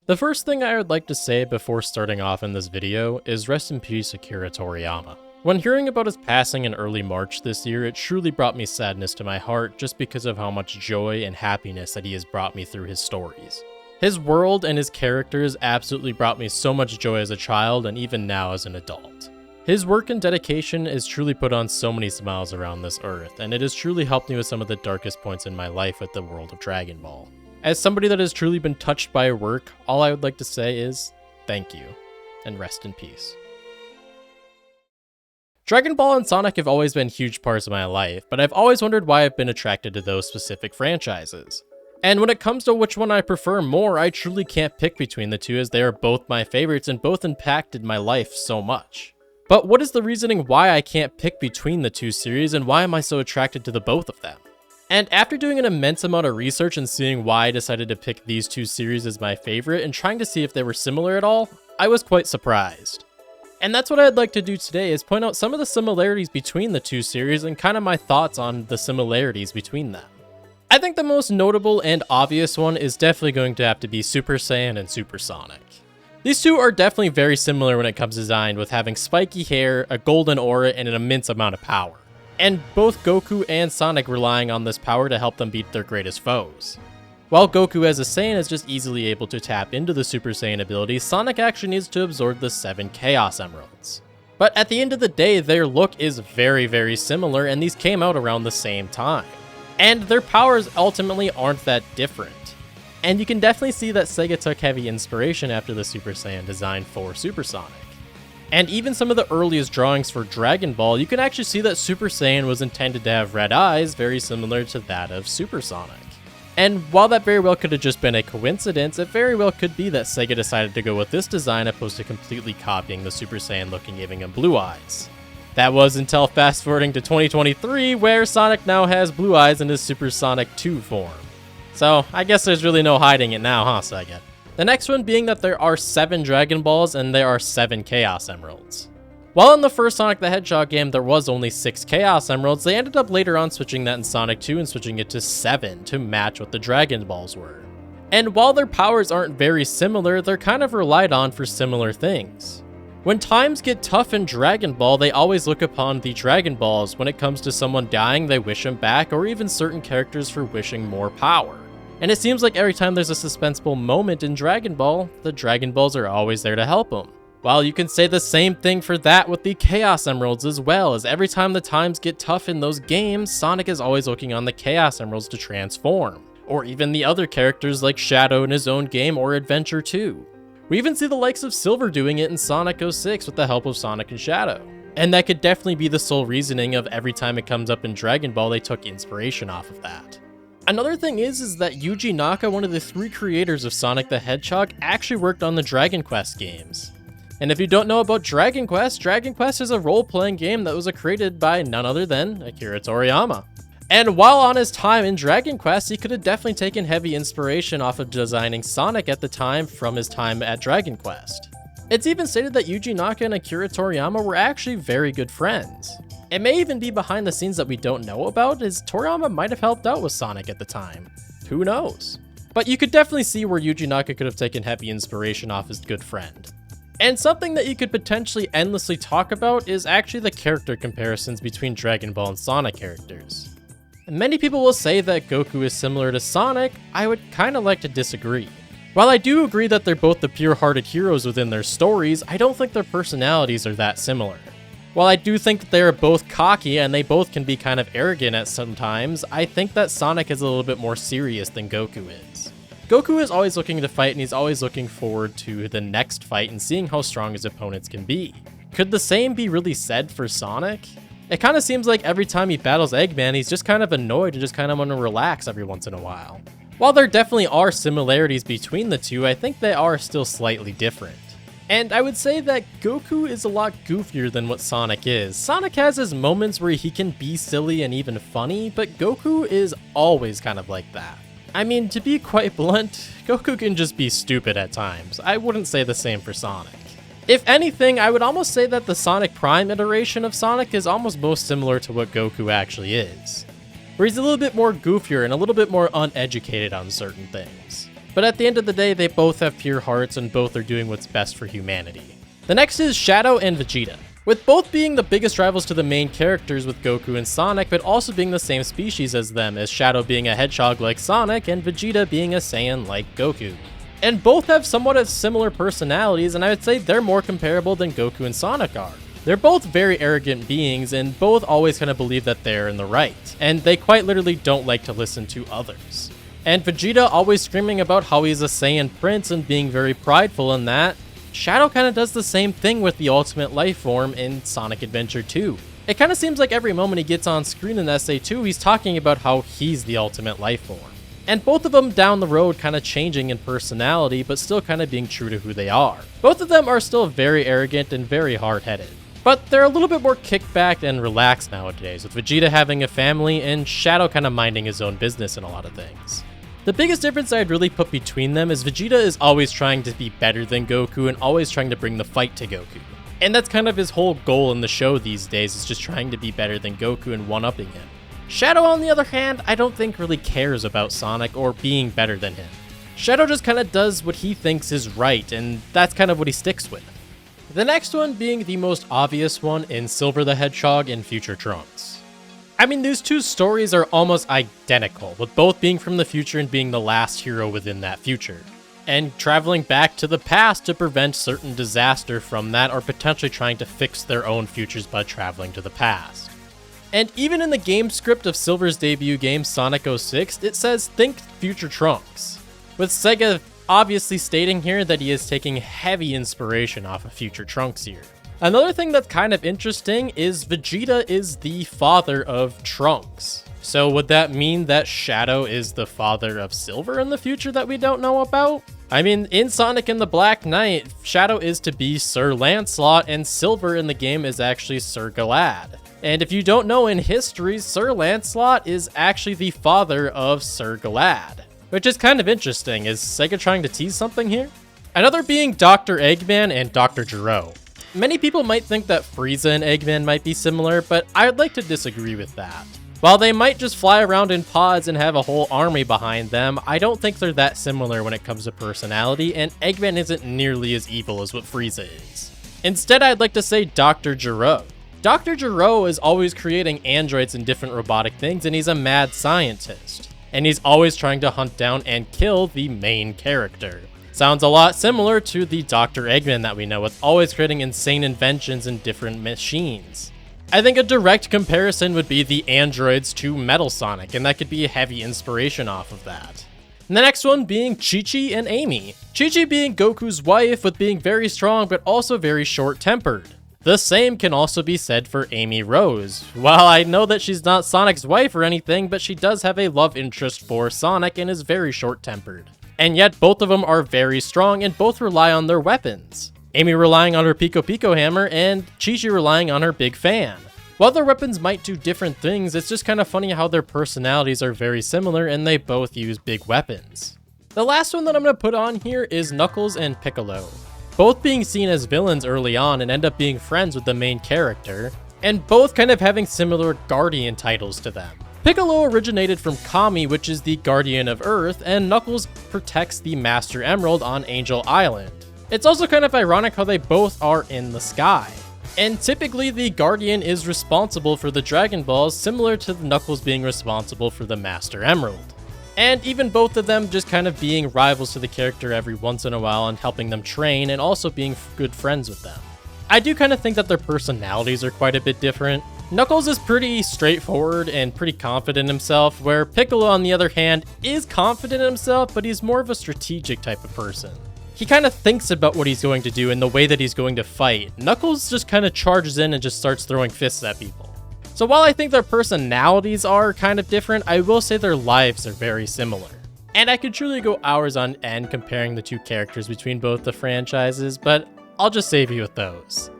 The first thing I would like to say before starting off in this video is rest in peace Akira Toriyama. When hearing about his passing in early March this year, it truly brought me sadness to my heart just because of how much joy and happiness that he has brought me through his stories. His world and his characters absolutely brought me so much joy as a child and even now as an adult. His work and dedication has truly put on so many smiles around this earth, and it has truly helped me with some of the darkest points in my life with the world of Dragon Ball. As somebody that has truly been touched by your work, all I would like to say is, thank you, and rest in peace. Dragon Ball and Sonic have always been huge parts of my life, but I've always wondered why I've been attracted to those specific franchises. And when it comes to which one I prefer more, I truly can't pick between the two as they are both my favorites and both impacted my life so much. But what is the reasoning why I can't pick between the two series and why am I so attracted to the both of them? And after doing an immense amount of research and seeing why I decided to pick these two series as my favorite and trying to see if they were similar at all, I was quite surprised. And that's what I'd like to do today, is point out some of the similarities between the two series and kind of my thoughts on the similarities between them. I think the most notable and obvious one is definitely going to have to be Super Saiyan and Super Sonic. These two are definitely very similar when it comes to design, with having spiky hair, a golden aura, and an immense amount of power. And both Goku and Sonic relying on this power to help them beat their greatest foes. While Goku as a Saiyan is just easily able to tap into the Super Saiyan ability, Sonic actually needs to absorb the 7 Chaos Emeralds. But at the end of the day, their look is very similar, and these came out around the same time. And their powers ultimately aren't that different. And you can definitely see that Sega took heavy inspiration after the Super Saiyan design for Super Sonic. And even some of the earliest drawings for Dragon Ball, you can actually see that Super Saiyan was intended to have red eyes, very similar to that of Super Sonic. And while that very well could have just been a coincidence, it very well could be that Sega decided to go with this design opposed to completely copying the Super Saiyan look and giving him blue eyes. That was until fast forwarding to 2023, where Sonic now has blue eyes in his Super Sonic 2 form. So, I guess there's really no hiding it now, huh, Sega? The next one being that there are 7 Dragon Balls and there are 7 Chaos Emeralds. While in the first Sonic the Hedgehog game there was only 6 Chaos Emeralds, they ended up later on switching that in Sonic 2 and switching it to 7 to match what the Dragon Balls were. And while their powers aren't very similar, they're kind of relied on for similar things. When times get tough in Dragon Ball, they always look upon the Dragon Balls. When it comes to someone dying, they wish him back, or even certain characters for wishing more power. And it seems like every time there's a suspenseful moment in Dragon Ball, the Dragon Balls are always there to help him. While you can say the same thing for that with the Chaos Emeralds as well, as every time the times get tough in those games, Sonic is always looking on the Chaos Emeralds to transform. Or even the other characters like Shadow in his own game or Adventure 2. We even see the likes of Silver doing it in Sonic 06 with the help of Sonic and Shadow. And that could definitely be the sole reasoning of every time it comes up in Dragon Ball, they took inspiration off of that. Another thing is that Yuji Naka, one of the 3 creators of Sonic the Hedgehog, actually worked on the Dragon Quest games. And if you don't know about Dragon Quest is a role-playing game that was created by none other than Akira Toriyama. And while on his time in Dragon Quest, he could have definitely taken heavy inspiration off of designing Sonic at the time from his time at Dragon Quest. It's even stated that Yuji Naka and Akira Toriyama were actually very good friends. It may even be behind the scenes that we don't know about, as Toriyama might have helped out with Sonic at the time. Who knows? But you could definitely see where Yuji Naka could have taken heavy inspiration off his good friend. And something that you could potentially endlessly talk about is actually the character comparisons between Dragon Ball and Sonic characters. And many people will say that Goku is similar to Sonic. I would kind of like to disagree. While I do agree that they're both the pure-hearted heroes within their stories, I don't think their personalities are that similar. While I do think that they are both cocky and they both can be kind of arrogant at some times, I think that Sonic is a little bit more serious than Goku is. Goku is always looking to fight and he's always looking forward to the next fight and seeing how strong his opponents can be. Could the same be really said for Sonic? It kind of seems like every time he battles Eggman, he's just kind of annoyed and just kind of want to relax every once in a while. While there definitely are similarities between the two, I think they are still slightly different. And I would say that Goku is a lot goofier than what Sonic is. Sonic has his moments where he can be silly and even funny, but Goku is always kind of like that. I mean, to be quite blunt, Goku can just be stupid at times. I wouldn't say the same for Sonic. If anything, I would almost say that the Sonic Prime iteration of Sonic is almost most similar to what Goku actually is, where he's a little bit more goofier and a little bit more uneducated on certain things. but at the end of the day, they both have pure hearts and both are doing what's best for humanity. The next is Shadow and Vegeta. With both being the biggest rivals to the main characters with Goku and Sonic, but also being the same species as them, as Shadow being a hedgehog like Sonic and Vegeta being a Saiyan like Goku. And both have somewhat of similar personalities, and I would say they're more comparable than Goku and Sonic are. They're both very arrogant beings, and both always kind of believe that they're in the right, and they quite literally don't like to listen to others. And Vegeta always screaming about how he's a Saiyan prince and being very prideful in that. Shadow kind of does the same thing with the ultimate life form in Sonic Adventure 2. It kind of seems like every moment he gets on screen in SA2, he's talking about how he's the ultimate life form. And both of them down the road kind of changing in personality, but still kind of being true to who they are. Both of them are still very arrogant and very hard-headed. But they're a little bit more kickback and relaxed nowadays, with Vegeta having a family and Shadow kind of minding his own business in a lot of things. The biggest difference I'd really put between them is Vegeta is always trying to be better than Goku and always trying to bring the fight to Goku. And that's kind of his whole goal in the show these days, is just trying to be better than Goku and one-upping him. Shadow, on the other hand, I don't think really cares about Sonic or being better than him. Shadow just kind of does what he thinks is right, and that's kind of what he sticks with. The next one being the most obvious one in Silver the Hedgehog and Future Trunks. I mean, these two stories are almost identical, with both being from the future and being the last hero within that future, and traveling back to the past to prevent certain disaster from that, or potentially trying to fix their own futures by traveling to the past. And even in the game script of Silver's debut game, Sonic 06, it says, "Think Future Trunks," with Sega obviously stating here that he is taking heavy inspiration off of Future Trunks here. Another thing that's kind of interesting is Vegeta is the father of Trunks. So would that mean that Shadow is the father of Silver in the future that we don't know about? I mean, in Sonic and the Black Knight, Shadow is to be Sir Lancelot, and Silver in the game is actually Sir Galad. And if you don't know, in history, Sir Lancelot is actually the father of Sir Galad, which is kind of interesting. Is Sega trying to tease something here? Another being Dr. Eggman and Dr. Gero. Many people might think that Frieza and Eggman might be similar, but I'd like to disagree with that. While they might just fly around in pods and have a whole army behind them, I don't think they're that similar when it comes to personality, and Eggman isn't nearly as evil as what Frieza is. Instead, I'd like to say Dr. Gero. Dr. Gero is always creating androids and different robotic things, and he's a mad scientist. And he's always trying to hunt down and kill the main character. Sounds a lot similar to the Dr. Eggman that we know, with always creating insane inventions and different machines. I think a direct comparison would be the androids to Metal Sonic, and that could be a heavy inspiration off of that. And the next one being Chi-Chi and Amy. Chi-Chi being Goku's wife, with being very strong but also very short-tempered. The same can also be said for Amy Rose. While I know that she's not Sonic's wife or anything, but she does have a love interest for Sonic and is very short-tempered. And yet both of them are very strong and both rely on their weapons. Amy relying on her Pico Pico hammer and Chi-Chi relying on her big fan. While their weapons might do different things, it's just kind of funny how their personalities are very similar and they both use big weapons. The last one that I'm going to put on here is Knuckles and Piccolo. Both being seen as villains early on and end up being friends with the main character, and both kind of having similar guardian titles to them. Piccolo originated from Kami, which is the guardian of Earth, and Knuckles protects the Master Emerald on Angel Island. It's also kind of ironic how they both are in the sky. And typically the guardian is responsible for the Dragon Balls, similar to Knuckles being responsible for the Master Emerald. And even both of them just kind of being rivals to the character every once in a while and helping them train and also being good friends with them. I do kind of think that their personalities are quite a bit different. Knuckles is pretty straightforward and pretty confident in himself, where Piccolo, on the other hand, is confident in himself, but he's more of a strategic type of person. He kind of thinks about what he's going to do and the way that he's going to fight. Knuckles just kind of charges in and just starts throwing fists at people. So while I think their personalities are kind of different, I will say their lives are very similar. And I could truly go hours on end comparing the two characters between both the franchises, but I'll just save you with those.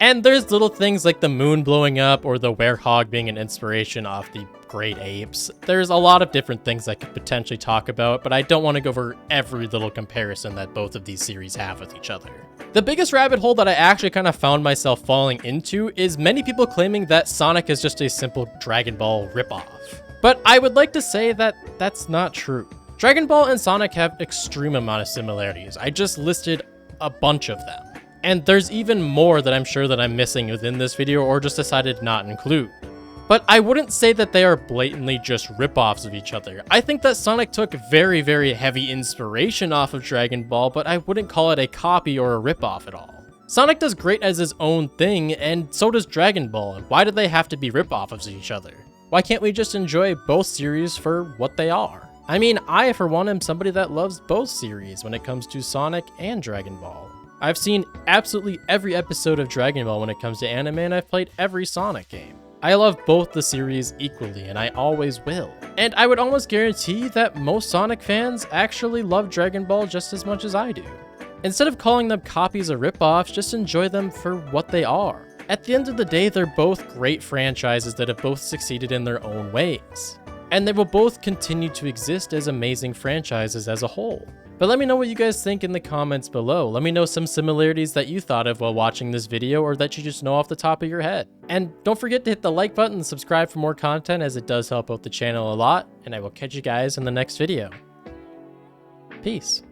And there's little things like the moon blowing up or the werehog being an inspiration off the great apes. There's a lot of different things I could potentially talk about, but I don't want to go over every little comparison that both of these series have with each other. The biggest rabbit hole that I actually kind of found myself falling into is many people claiming that Sonic is just a simple Dragon Ball ripoff. But I would like to say that that's not true. Dragon Ball and Sonic have extreme amount of similarities. I just listed a bunch of them. And there's even more that I'm sure that I'm missing within this video or just decided not to include. But I wouldn't say that they are blatantly just rip-offs of each other. I think that Sonic took very, very heavy inspiration off of Dragon Ball, but I wouldn't call it a copy or a rip-off at all. Sonic does great as his own thing, and so does Dragon Ball, and why do they have to be rip-offs of each other? Why can't we just enjoy both series for what they are? I mean, I, for one, am somebody that loves both series when it comes to Sonic and Dragon Ball. I've seen absolutely every episode of Dragon Ball when it comes to anime, and I've played every Sonic game. I love both the series equally, and I always will. And I would almost guarantee that most Sonic fans actually love Dragon Ball just as much as I do. Instead of calling them copies or rip-offs, just enjoy them for what they are. At the end of the day, they're both great franchises that have both succeeded in their own ways. And they will both continue to exist as amazing franchises as a whole. But let me know what you guys think in the comments below. Let me know some similarities that you thought of while watching this video or that you just know off the top of your head. And don't forget to hit the like button and subscribe for more content, as it does help out the channel a lot. And I will catch you guys in the next video. Peace.